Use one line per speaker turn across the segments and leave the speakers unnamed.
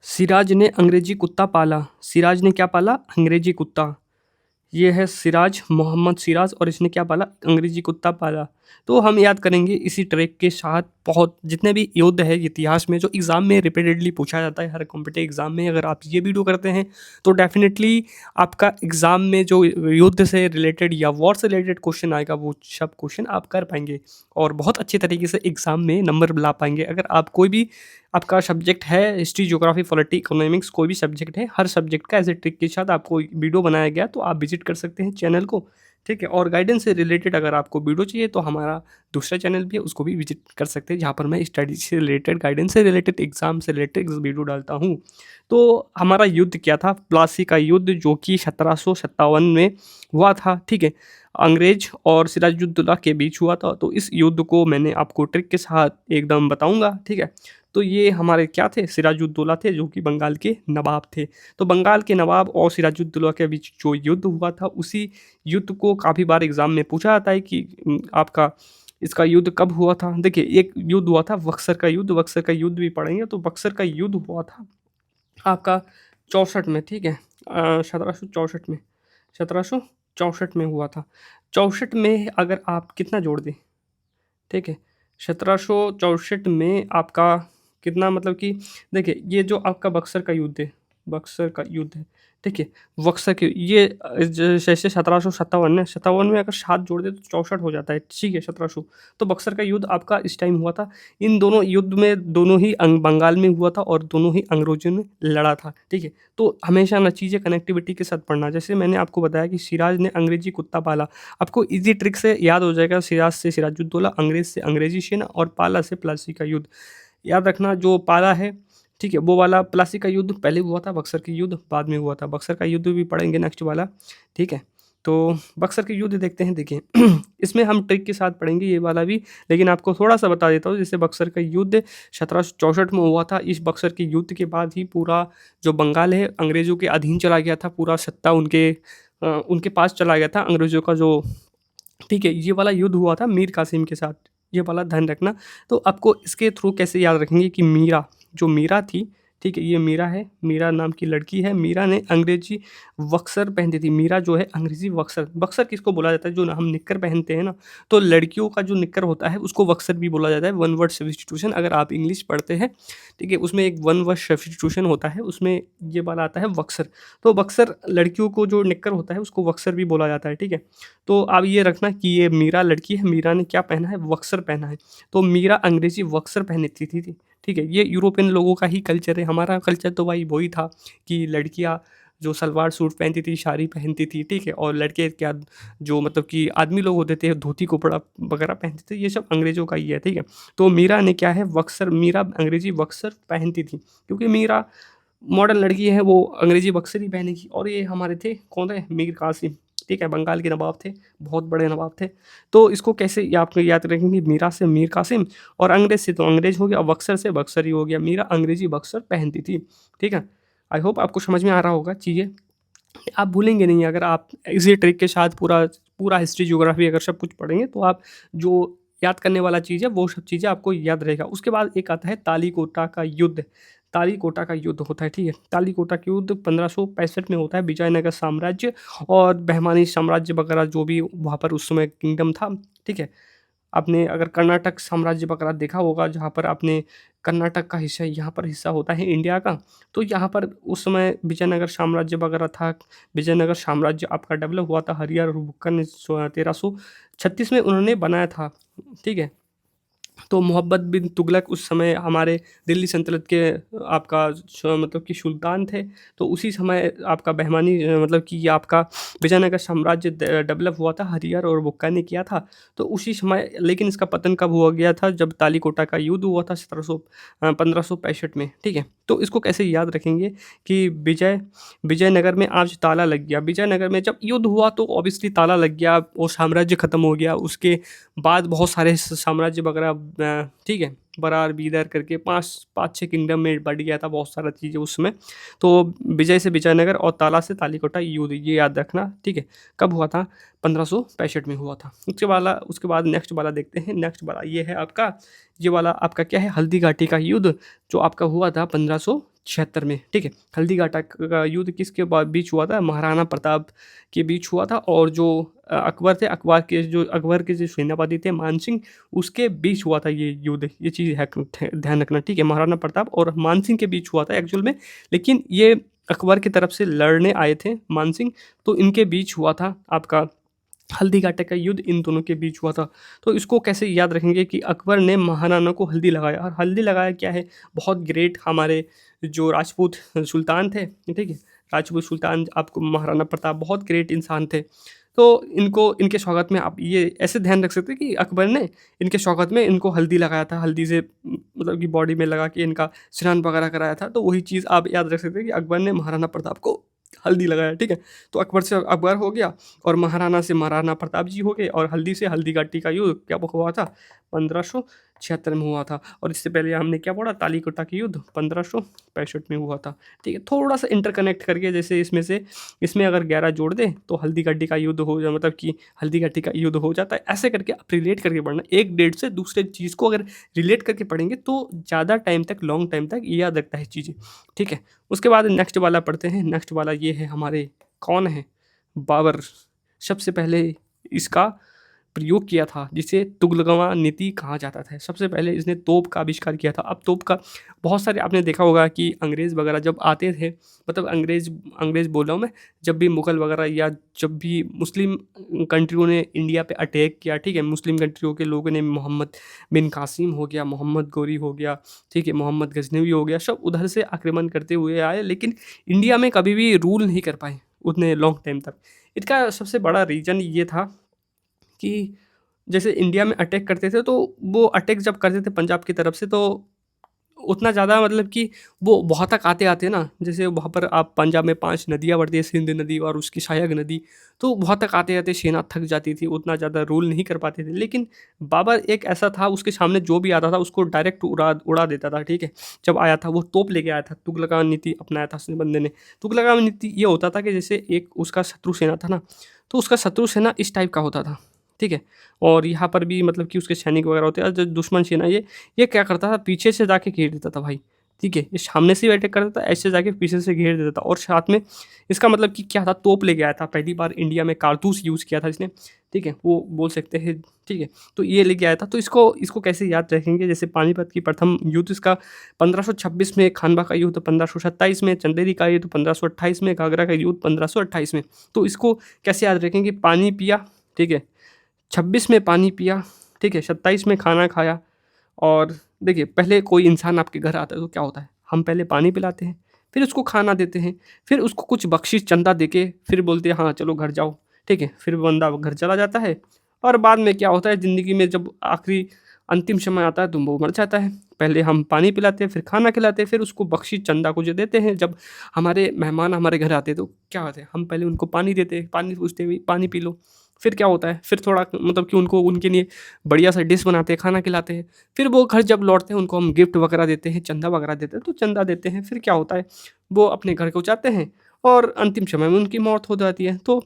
सिराज ने अंग्रेजी कुत्ता पाला। सिराज ने क्या पाला? अंग्रेजी कुत्ता। ये है सिराज, मोहम्मद सिराज, और इसने क्या पाला? अंग्रेजी कुत्ता पाला। तो हम याद करेंगे इसी ट्रिक के साथ बहुत जितने भी युद्ध है इतिहास में जो एग्ज़ाम में रिपीटेडली पूछा जाता है हर कॉम्पिटिटिव एग्ज़ाम में। अगर आप ये वीडियो करते हैं तो डेफिनेटली आपका एग्ज़ाम में जो युद्ध से रिलेटेड या वॉर से रिलेटेड क्वेश्चन आएगा वो सब क्वेश्चन आप कर पाएंगे और बहुत अच्छे तरीके से एग्ज़ाम में नंबर ला पाएंगे। अगर आप कोई भी आपका सब्जेक्ट है, हिस्ट्री, ज्योग्राफी, पॉलिटी, इकोनॉमिक्स, कोई भी सब्जेक्ट है, हर सब्जेक्ट का ऐसे ट्रिक के साथ आपको वीडियो बनाया गया तो आप विजिट कर सकते हैं चैनल को। ठीक है, और गाइडेंस से रिलेटेड अगर आपको वीडियो चाहिए तो हमारा दूसरा चैनल भी है, उसको भी विजिट कर सकते हैं, जहाँ पर मैं स्टडी से रिलेटेड, गाइडेंस से रिलेटेड, एग्जाम से रिलेटेड वीडियो डालता हूँ। तो हमारा युद्ध क्या था? प्लासी का युद्ध, जो कि 1757 में हुआ था। ठीक है, अंग्रेज और सिराजुद्दौला के बीच हुआ था। तो इस युद्ध को मैंने आपको ट्रिक के साथ एकदम बताऊंगा। ठीक है, तो ये हमारे क्या थे? सिराजुद्दौला थे, जो कि बंगाल के नवाब थे। तो बंगाल के नवाब और सिराजुद्दौला के बीच जो युद्ध हुआ था, उसी युद्ध को काफ़ी बार एग्जाम में पूछा जाता है कि आपका इसका युद्ध कब हुआ था। देखिए, एक युद्ध हुआ था बक्सर का युद्ध, बक्सर का युद्ध भी पढ़ेंगे। तो बक्सर का युद्ध हुआ था आपका 64 में। ठीक है, 1764 में, 1764 में हुआ था। 64 में अगर आप कितना जोड़ दें, ठीक है, 1764 में आपका कितना, मतलब कि देखिए ये जो आपका बक्सर का युद्ध है, बक्सर का युद्ध है, ठीक है, बक्सर के ये जैसे 1757 है, 57 में अगर 7 जोड़ दे तो 64 हो जाता है। ठीक है, 1700। तो बक्सर का युद्ध आपका इस टाइम हुआ था। इन दोनों युद्ध में दोनों ही बंगाल में हुआ था और दोनों ही अंग्रेजों ने लड़ा था। ठीक है, तो हमेशा ना चीज़ें कनेक्टिविटी के साथ पढ़ना। जैसे मैंने आपको बताया कि सिराज ने अंग्रेजी कुत्ता पाला, आपको इजी ट्रिक से याद हो जाएगा। सिराज से सिराजुद्दौला, अंग्रेज से अंग्रेजी सेना, और पाला से प्लासी का युद्ध। याद रखना, जो पाला है, ठीक है, वो वाला प्लासी का युद्ध पहले हुआ था, बक्सर की युद्ध बाद में हुआ था। बक्सर का युद्ध भी पढ़ेंगे नेक्स्ट वाला। ठीक है, तो बक्सर के युद्ध देखते हैं। देखिए इसमें हम ट्रिक के साथ पढ़ेंगे ये वाला भी, लेकिन आपको थोड़ा सा बता देता हूँ। जैसे बक्सर का युद्ध 1764 में हुआ था। इस बक्सर के युद्ध के बाद ही पूरा जो बंगाल है अंग्रेज़ों के अधीन चला गया था। पूरा सत्ता उनके पास चला गया था अंग्रेज़ों का जो। ठीक है, ये वाला युद्ध हुआ था मीर कासिम के साथ, ये वाला ध्यान रखना। तो आपको इसके थ्रू कैसे याद रखेंगे कि मीरा, जो मीरा थी, ठीक है, ये मीरा है, मीरा नाम की लड़की है। मीरा ने अंग्रेजी बक्सर पहनती थी। मीरा जो है अंग्रेजी बक्सर, बक्सर किसको बोला जाता है? जो हम निक्कर पहनते हैं ना, तो लड़कियों का जो निक्कर होता है उसको बक्सर भी बोला जाता है। वन वर्ड सब्स्टिट्यूशन, अगर आप इंग्लिश पढ़ते हैं, ठीक है, उसमें एक वन वर्ड सब्स्टिट्यूशन होता है, उसमें ये वाला आता है बक्सर। तो बक्सर लड़कियों को जो निक्कर होता है उसको बक्सर भी बोला जाता है। ठीक है, तो आप ये रखना कि ये मीरा लड़की है, मीरा ने क्या पहना है? बक्सर पहना है। तो मीरा अंग्रेजी बक्सर पहनती थी। ठीक है, ये यूरोपियन लोगों का ही कल्चर है। हमारा कल्चर तो भाई वही था कि लड़कियां जो सलवार सूट पहनती थी, साड़ी पहनती थी। ठीक है, और लड़के क्या, जो मतलब कि आदमी लोग होते थे, धोती कपड़ा वगैरह पहनते थे। ये सब अंग्रेजों का ही है। ठीक है, तो मीरा ने क्या है? बक्सर, मीरा अंग्रेजी बक्सर पहनती थी, क्योंकि मीरा मॉडर्न लड़की है, वो अंग्रेजी बक्सर ही पहनेगी। और ये हमारे थे, कौन थे? मीर कासिम। ठीक है, बंगाल के नवाब थे, बहुत बड़े नवाब थे। तो इसको कैसे ये आप याद रखेंगे? मीरा से मीर कासिम, और अंग्रेज से तो अंग्रेज हो गया, और बक्सर से बक्सर ही हो गया। मीरा अंग्रेजी बक्सर पहनती थी। ठीक है, आई होप आपको समझ में आ रहा होगा चीज़ें। आप भूलेंगे नहीं अगर आप इसी ट्रिक के साथ पूरा पूरा हिस्ट्री, ज्योग्राफी अगर सब कुछ पढ़ेंगे, तो आप जो याद करने वाला चीज़ है वो सब चीज़ें आपको याद रहेगा। उसके बाद एक आता है तालीकोटा का युद्ध। तालीकोटा का युद्ध होता है। ठीक है, तालीकोटा का युद्ध 1565 में होता है। विजयनगर साम्राज्य और बहमानी साम्राज्य वगैरह जो भी वहाँ पर उस समय किंगडम था। ठीक है, आपने अगर कर्नाटक साम्राज्य वगैरह देखा होगा, जहाँ पर आपने कर्नाटक का हिस्सा, यहाँ पर हिस्सा होता है इंडिया का, तो यहाँ पर उस समय विजयनगर साम्राज्य वगैरह था। विजयनगर साम्राज्य आपका डेवलप हुआ था। हरिहर और बुक्कर ने 1336 में उन्होंने बनाया था। ठीक है, तो मोहम्मद बिन तुगलक उस समय हमारे दिल्ली सल्तनत के आपका मतलब कि सुल्तान थे। तो उसी समय आपका बहमानी मतलब कि ये आपका विजयनगर साम्राज्य डेवलप हुआ था, हरिहर और बुक्का ने किया था। तो उसी समय, लेकिन इसका पतन कब हुआ गया था? जब तालीकोटा का युद्ध हुआ था 1565 में। ठीक है, तो इसको कैसे याद रखेंगे कि विजयनगर में आज ताला लग गया। विजयनगर में जब युद्ध हुआ तो ऑब्वियसली ताला लग गया, वो साम्राज्य खत्म हो गया। उसके बाद बहुत सारे साम्राज्य वगैरह ठीक है, बरार, बीदर करके पाँच छः किंगडम में बढ़ गया था बहुत सारा चीज़ें उसमें। तो विजय से विजयनगर और ताला से तालीकोटा युद्ध, ये याद रखना। ठीक है, कब हुआ था? 1565 में हुआ था। उसके बाद नेक्स्ट वाला देखते हैं। नेक्स्ट वाला ये है आपका, ये वाला आपका क्या है? हल्दी घाटी का युद्ध, जो आपका हुआ था 1576 में, ठीक है। हल्दीघाटी का युद्ध किसके बीच हुआ था? महाराणा प्रताप के बीच हुआ था, और जो अकबर थे, अकबर के जो सेनापति थे मानसिंह, उसके बीच हुआ था ये युद्ध। ये चीज़ है ध्यान रखना, ठीक है। महाराणा प्रताप और मानसिंह के बीच हुआ था एक्चुअल में, लेकिन ये अकबर की तरफ से लड़ने आए थे मानसिंह, तो इनके बीच हुआ था आपका हल्दीघाटी का युद्ध, इन दोनों के बीच हुआ था। तो इसको कैसे याद रखेंगे कि अकबर ने महाराणा को हल्दी लगाया, और हल्दी लगाया क्या है, बहुत ग्रेट हमारे जो राजपूत सुल्तान थे, ठीक है। राजपूत सुल्तान, आपको महाराणा प्रताप बहुत ग्रेट इंसान थे। तो इनको, इनके स्वागत में आप ये ऐसे ध्यान रख सकते हैं कि अकबर ने इनके स्वागत में इनको हल्दी लगाया था, हल्दी से मतलब कि बॉडी में लगा के इनका स्नान वगैरह कराया था। तो वही चीज़ आप याद रख सकते हैं कि अकबर ने महाराणा प्रताप को हल्दी लगाया, ठीक है। तो अकबर से अकबर हो गया, और महाराणा से महाराणा प्रताप जी हो गए, और हल्दी से हल्दीघाटी का युद्ध क्या हुआ था? 1576 में हुआ था। और इससे पहले हमने क्या पढ़ा? तालीकोटा का युद्ध 1565 में हुआ था, ठीक है। थोड़ा सा इंटरकनेक्ट करके, जैसे इसमें अगर 11 जोड़ दें तो हल्दीघाटी का युद्ध हो जाए, मतलब कि हल्दीघाटी का युद्ध हो जाता है। ऐसे करके आप रिलेट करके पढ़ना, एक डेट से दूसरे चीज़ को अगर रिलेट करके पढ़ेंगे तो ज़्यादा टाइम तक, लॉन्ग टाइम तक याद रखता है चीज़ें, ठीक है। उसके बाद नेक्स्ट वाला पढ़ते हैं। नेक्स्ट वाला ये है हमारे, कौन है? बाबर। सबसे पहले इसका प्रयोग किया था, जिसे तुगलकवा नीति कहा जाता था। सबसे पहले इसने तोप का आविष्कार किया था। अब तोप का बहुत सारे आपने देखा होगा कि अंग्रेज़ वगैरह जब आते थे, मतलब अंग्रेज़ बोल रहा हूँ मैं, जब भी मुग़ल वगैरह या जब भी मुस्लिम कंट्रियों ने इंडिया पे अटैक किया, ठीक है, मुस्लिम कंट्रियों के लोगों ने, मोहम्मद बिन कासिम हो गया, मोहम्मद गोरी हो गया, ठीक है, मोहम्मद गज़नवी हो गया, सब उधर से आक्रमण करते हुए आए, लेकिन इंडिया में कभी भी रूल नहीं कर पाए उतने लॉन्ग टाइम तक। इसका सबसे बड़ा रीज़न ये था कि जैसे इंडिया में अटैक करते थे, तो वो अटैक जब करते थे पंजाब की तरफ से, तो उतना ज़्यादा मतलब कि वो वहाँ तक आते-आते ना, जैसे वहाँ पर आप पंजाब में 5 नदियाँ बढ़ती हैं, सिंध नदी और उसकी सहायक नदी, तो वहाँ तक आते-आते सेना थक जाती थी, उतना ज़्यादा रूल नहीं कर पाते थे। लेकिन बाबर एक ऐसा था, उसके सामने जो भी आता था उसको डायरेक्ट उड़ा उड़ा देता था, ठीक है। जब आया था वो तोप लेके आया था, तुगलका नीति अपनाया था उसने, बंदे ने। तुगलका नीति ये होता था कि जैसे एक उसका शत्रु सेना था ना, तो उसका शत्रु सेना इस टाइप का होता था, ठीक है। और यहाँ पर भी मतलब कि उसके सैनिक वगैरह होते हैं, और जो दुश्मन सेना ये क्या करता था, पीछे से जाके घेर देता था भाई, ठीक है। ये सामने से अटैक करता था, ऐसे जाके पीछे से घेर देता था। और साथ में इसका मतलब कि क्या था, तोप लेके आया था, पहली बार इंडिया में कारतूस यूज़ किया था इसने, ठीक है, वो बोल सकते हैं, ठीक है। तो ये लेके आया था, तो इसको कैसे याद रखेंगे? जैसे पानीपत की प्रथम युद्ध इसका 1526 में, खानवा का युद्ध 1527 में, चंदेरी का युद्ध 1528 में, घाघरा का युद्ध 1528 में। तो इसको कैसे याद रखेंगे? पानी पिया, ठीक है, 26 में पानी पिया, ठीक है, 27 में खाना खाया। और देखिए, पहले कोई इंसान आपके घर आता है तो क्या होता है, हम पहले पानी पिलाते हैं, फिर उसको खाना देते हैं, फिर उसको कुछ बख्शीश चंदा देके फिर बोलते हैं हाँ चलो घर जाओ, ठीक है। फिर बंदा घर चला जाता है, और बाद में क्या होता है ज़िंदगी में, जब आखिरी अंतिम समय आता है तो वो मर जाता है। पहले हम पानी पिलाते हैं, फिर खाना खिलाते हैं, फिर उसको बख्शीश चंदा कुछ देते हैं। जब हमारे मेहमान हमारे घर आते हैं तो क्या होता है, हम पहले उनको पानी देते हैं, पानी पूछते हुए पानी पी लो। फिर क्या होता है, फिर थोड़ा मतलब कि उनको, उनके लिए बढ़िया सा डिश बनाते हैं, खाना खिलाते हैं। फिर वो घर जब लौटते हैं उनको हम गिफ्ट वगैरह देते हैं, चंदा वगैरह देते हैं, तो चंदा देते हैं। फिर क्या होता है, वो अपने घर को जाते हैं, और अंतिम समय में उनकी मौत हो जाती है। तो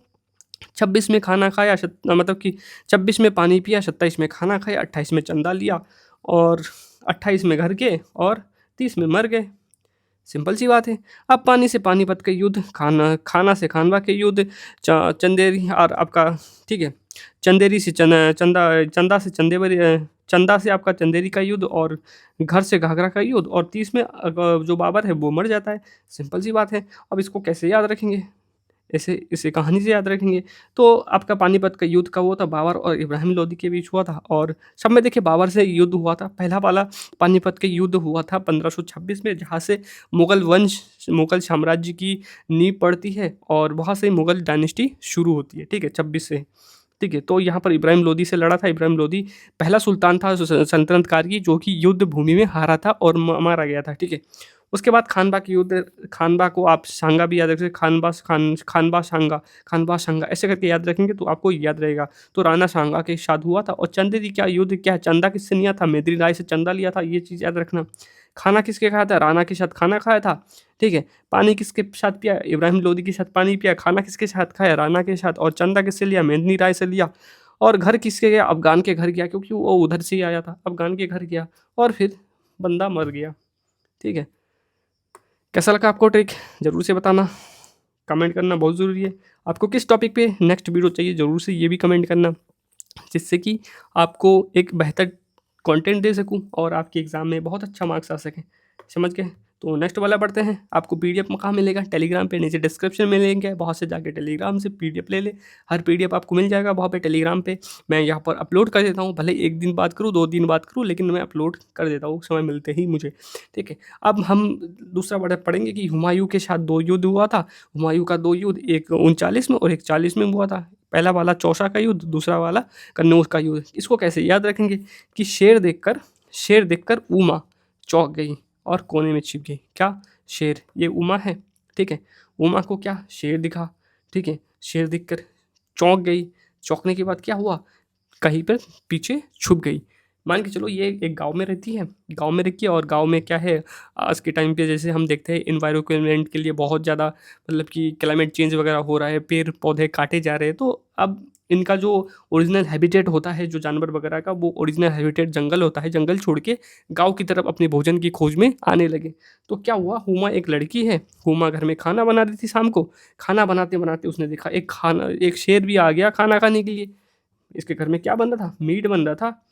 26 में खाना खाया, मतलब कि 26 में पानी पिया, 27 में खाना खाया, 28 में चंदा लिया, और 28 में घर गए, और 30 में मर गए। सिंपल सी बात है। अब पानी से पानीपत के युद्ध, खाना से खानवा के युद्ध, चंदेरी और आपका, ठीक है, चंदेरी से चंदा से चंदा से आपका चंदेरी का युद्ध, और घर से घाघरा का युद्ध, और 30 में जो बाबर है वो मर जाता है। सिंपल सी बात है। अब इसको कैसे याद रखेंगे? ऐसे इसे कहानी से याद रखेंगे। तो आपका पानीपत का युद्ध कब हुआ था? बाबर और इब्राहिम लोदी के बीच हुआ था, और सब में देखिए बाबर से युद्ध हुआ था। पहला वाला पानीपत का युद्ध हुआ था 1526 में, जहाँ से मुगल साम्राज्य की नींव पड़ती है, और वहाँ से मुगल डायनेस्टी शुरू होती है, ठीक है, 26 से, ठीक है। तो यहाँ पर इब्राहिम लोदी से लड़ा था। इब्राहिम लोदी पहला सुल्तान था सल्तनत की, जो कि युद्ध भूमि में हारा था और मारा गया था, ठीक है। उसके बाद खानवा की युद्ध, खानवा को आप सांगा भी याद रखें, खानवा सांगा ऐसे करके याद रखेंगे तो आपको याद रहेगा। तो राणा सांगा के साथ हुआ था। और चंदेरी क्या युद्ध, क्या चंदा किससे लिया था? मेदिनी राय से चंदा लिया था, ये चीज़ याद रखना। खाना किसके खाया था? राणा के साथ खाना खाया था, ठीक है। पानी किसके साथ पिया? इब्राहिम लोदी के साथ पानी पिया। खाना किसके साथ खाया? राणा के साथ। और चंदा किससे लिया? मेदिनी राय से लिया। और घर किसके गया? अफ़गान के घर गया, क्योंकि वो उधर से ही आया था, अफ़गान के घर गया, और फिर बंदा मर गया, ठीक है। कैसा लगा आपको ट्रिक ज़रूर से बताना, कमेंट करना बहुत ज़रूरी है। आपको किस टॉपिक पे नेक्स्ट वीडियो चाहिए ज़रूर से ये भी कमेंट करना, जिससे कि आपको एक बेहतर कंटेंट दे सकूं और आपके एग्ज़ाम में बहुत अच्छा मार्क्स आ सकें। समझ गए? तो नेक्स्ट वाला पढ़ते हैं। आपको पीडीएफ कहाँ मिलेगा? टेलीग्राम पे नीचे डिस्क्रिप्शन में लिंक है, वहाँ से जाके टेलीग्राम से पीडीएफ ले लें। हर पीडीएफ आपको मिल जाएगा वहाँ पे टेलीग्राम पे। मैं यहाँ पर अपलोड कर देता हूँ, भले 1 दिन बात करूँ, 2 दिन बात करूँ, लेकिन मैं अपलोड कर देता हूँ समय मिलते ही मुझे। ठीक है? अब हम दूसरा पढ़ेंगे कि हुमायूँ के साथ 2 युद्ध हुआ था। हुमायूँ का 2 युद्ध, एक 39 में और एक 40 में हुआ था। पहला वाला चौसा का युद्ध, दूसरा वाला कन्नौज का युद्ध। इसको कैसे याद रखेंगे कि शेर देखकर उमा चौंक गई और कोने में छिप गई। क्या? शेर, ये उमा है। ठीक है? उमा को क्या? शेर दिखा। ठीक है? शेर दिखकर चौंक गई। चौंकने के बाद क्या हुआ? कहीं पर पीछे छुप गई। मान के चलो ये एक गांव में रहती है, गांव में रहती है, और गांव में क्या है, आज के टाइम पे जैसे हम देखते हैं इन्वायरमेंट के लिए बहुत ज़्यादा मतलब कि क्लाइमेट चेंज वगैरह हो रहा है, पेड़ पौधे काटे जा रहे हैं, तो अब इनका जो ओरिजिनल हैबिटेट होता है जो जानवर वगैरह का, वो ओरिजिनल हैबिटेट जंगल होता है। जंगल छोड़ के गांव की तरफ अपने भोजन की खोज में आने लगे। तो क्या हुआ, हुमा एक लड़की है, हुमा घर में खाना बना रही थी शाम को। खाना बनाते बनाते उसने देखा एक शेर भी आ गया खाना खाने के लिए। इसके घर में क्या बन रहा था? मीट बन रहा था।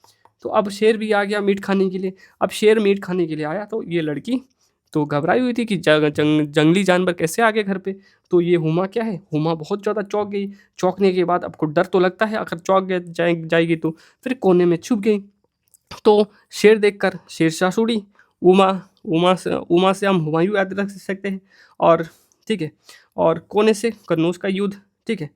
तो अब शेर भी आ गया मीट खाने के लिए। अब शेर मीट खाने के लिए आया तो ये लड़की तो घबराई हुई थी कि जंगली जानवर कैसे आ गए घर पे। तो ये हुमा क्या है, हुमा बहुत ज़्यादा चौंक गई। चौंकने के बाद आपको डर तो लगता है, अगर चौंक जाएगी तो फिर कोने में छुप गई। तो शेर देखकर शेरशाह सूरी, उमा उमा से हम हुमायूं याद रख सकते हैं। और ठीक है, और कोने से कन्नौज का युद्ध। ठीक है?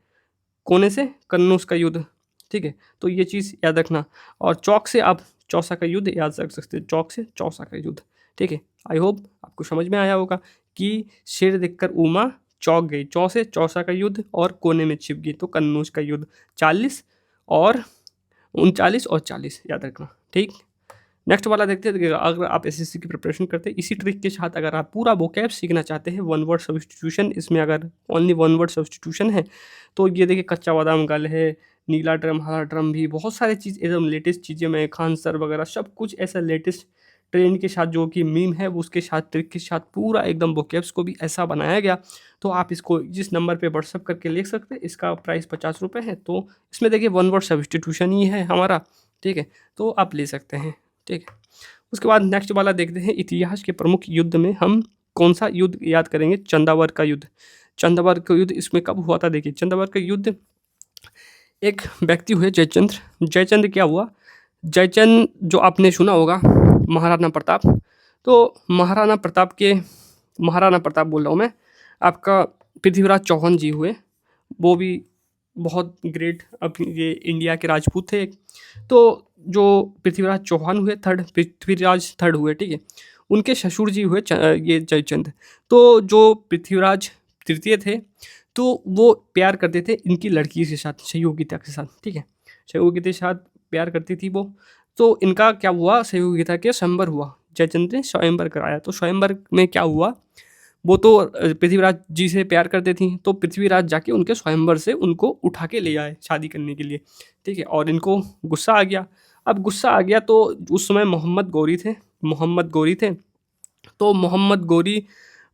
कोने से कन्नौज का युद्ध। ठीक है? तो ये चीज़ याद रखना। और चौक से आप चौसा का युद्ध याद रख सकते हैं, चौक से चौसा का युद्ध। ठीक है? आई होप आपको समझ में आया होगा कि शेर देखकर उमा चौक गई, चौ से चौसा का युद्ध, और कोने में छिप गई तो कन्नौज का युद्ध। 40 और 39 और 40 याद रखना। ठीक? नेक्स्ट वाला देखते हैं। अगर आप एसएससी की प्रिपरेशन करते हैं इसी ट्रिक के साथ, अगर आप पूरा वोकैब सीखना चाहते हैं, वन वर्ड सब्स्टिट्यूशन, इसमें अगर ओनली वन वर्ड सब्स्टिट्यूशन है तो ये देखिए, कच्चा बादाम गल है, नीला ड्रम, हरा ड्रम, भी बहुत सारी चीज़ एकदम लेटेस्ट चीज़ें में, खान सर वगैरह सब कुछ ऐसा लेटेस्ट ट्रेंड के साथ जो कि मीम है, वो उसके साथ ट्रिक के साथ पूरा एकदम वोकैब्स को भी ऐसा बनाया गया। तो आप इसको जिस नंबर पे व्हाट्सअप करके लिख सकते हैं। इसका प्राइस 50 रुपये है। तो इसमें देखिए वन वर्ड सब्स्टिट्यूशन ही है हमारा। ठीक है? तो आप ले सकते हैं। ठीक है? उसके बाद नेक्स्ट वाला देखते हैं, इतिहास के प्रमुख युद्ध में हम कौन सा युद्ध याद करेंगे? चंदावर का युद्ध। चंदावर का युद्ध इसमें कब हुआ था? देखिए, चंदावर का युद्ध, एक व्यक्ति हुए जयचंद्र। जयचंद्र क्या हुआ? जयचंद जो आपने सुना होगा, महाराणा प्रताप। तो महाराणा प्रताप बोल रहा हूँ मैं, आपका पृथ्वीराज चौहान जी हुए। वो भी बहुत ग्रेट अपनी ये इंडिया के राजपूत थे। तो जो पृथ्वीराज चौहान हुए, पृथ्वीराज थर्ड हुए। ठीक है? उनके ससुर जी हुए ये जयचंद। तो जो पृथ्वीराज तृतीय थे, तो वो प्यार करते थे इनकी लड़की के साथ, सहयोगिता के साथ। ठीक है? सहयोगिता के साथ प्यार करती थी वो। तो इनका क्या हुआ, सहयोगिता के स्वयंवर हुआ। जयचंद ने स्वयंवर कराया। तो स्वयंवर में क्या हुआ, वो तो पृथ्वीराज जी से प्यार करते थी, तो पृथ्वीराज जाके उनके स्वयंवर से उनको उठा के ले आए शादी करने के लिए। ठीक है? और इनको गुस्सा आ गया। अब गुस्सा आ गया तो उस समय मोहम्मद गौरी थे। तो मोहम्मद गौरी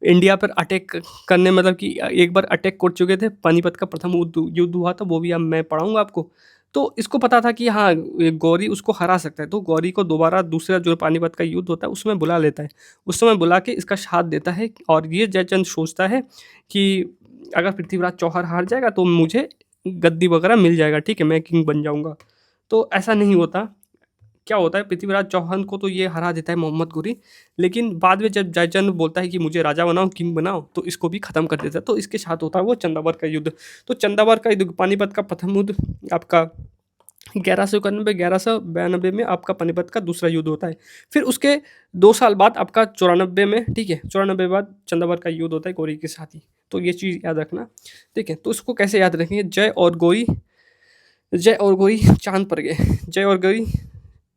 इंडिया पर अटैक करने, मतलब कि एक बार अटैक कर चुके थे। पानीपत का प्रथम युद्ध हुआ था, वो भी अब मैं पढ़ाऊंगा आपको। तो इसको पता था कि हाँ, ये गौरी उसको हरा सकता है। तो गौरी को दोबारा दूसरा जो पानीपत का युद्ध होता है उसमें बुला लेता है। उस समय बुला के इसका साथ देता है, और ये जयचंद सोचता है कि अगर पृथ्वीराज चौहान हार जाएगा तो मुझे गद्दी वगैरह मिल जाएगा। ठीक है? मैं किंग बन जाऊंगा। तो ऐसा नहीं होता। क्या होता है, पृथ्वीराज चौहान को तो ये हरा देता है मोहम्मद गोरी, लेकिन बाद में जब जयचंद बोलता है कि मुझे राजा बनाओ, किंग बनाओ, तो इसको भी खत्म कर देता है। तो इसके साथ होता है वो चंदावर का युद्ध। तो चंदावर का युद्ध, पानीपत का प्रथम युद्ध आपका 1191 में आपका पानीपत का दूसरा युद्ध होता है। फिर उसके 2 साल बाद आपका 94 में, ठीक है, 94 बाद चंदावर का युद्ध होता है गौरी के साथ ही। तो ये चीज़ याद रखना। ठीक है? तो इसको कैसे याद रखेंगे? जय और गौरी चांद पर गए। जय और गौरी,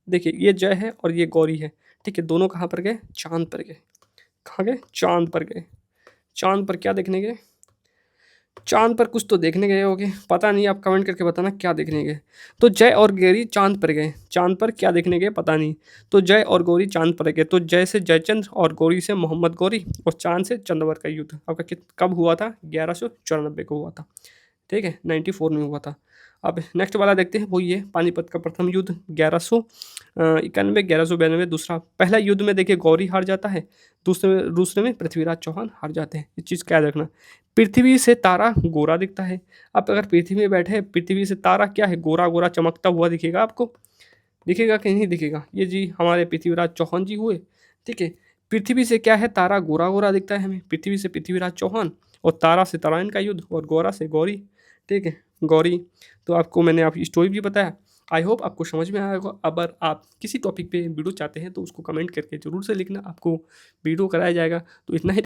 देखिए ये जय है और ये गौरी है। ठीक है? दोनों कहाँ पर गए? चांद पर गए। कहाँ गए? चांद पर गए। चांद पर क्या देखने गए? चाँद पर कुछ तो देखने गए होगे, पता नहीं, आप कमेंट करके बताना क्या देखने गए। तो जय और गौरी चाँद पर गए, चाँद पर क्या देखने गए पता नहीं। तो जय और गौरी चाँद पर गए, तो जय से जयचंद्र और गौरी से मोहम्मद गौरी और चाँद से चंद्रवर का युद्ध आपका कब हुआ था? 1194 को हुआ था। ठीक है, 94 में हुआ था। अब नेक्स्ट वाला देखते हैं, वो ये पानीपत का प्रथम युद्ध 1191 1192 दूसरा। पहला युद्ध में देखिए गौरी हार जाता है, दूसरे दूसरे में पृथ्वीराज चौहान हार जाते हैं। इस चीज़ का याद रखना। पृथ्वी से तारा गोरा दिखता है। आप अगर पृथ्वी में बैठे हैं, पृथ्वी से तारा क्या है? गोरा गोरा चमकता हुआ दिखेगा आपको। दिखेगा कि नहीं दिखेगा? ये जी हमारे पृथ्वीराज चौहान जी हुए। ठीक है, पृथ्वी से क्या है? तारा गोरा गोरा दिखता है हमें। पृथ्वी से पृथ्वीराज चौहान और तारा से तारायण का युद्ध और गौरा से गौरी। ठीक है, गौरी। तो आपको मैंने आपकी स्टोरी भी बताया। आई होप आपको समझ में आया होगा। अगर आप किसी टॉपिक पे वीडियो चाहते हैं तो उसको कमेंट करके ज़रूर से लिखना, आपको वीडियो कराया जाएगा। तो इतना ही।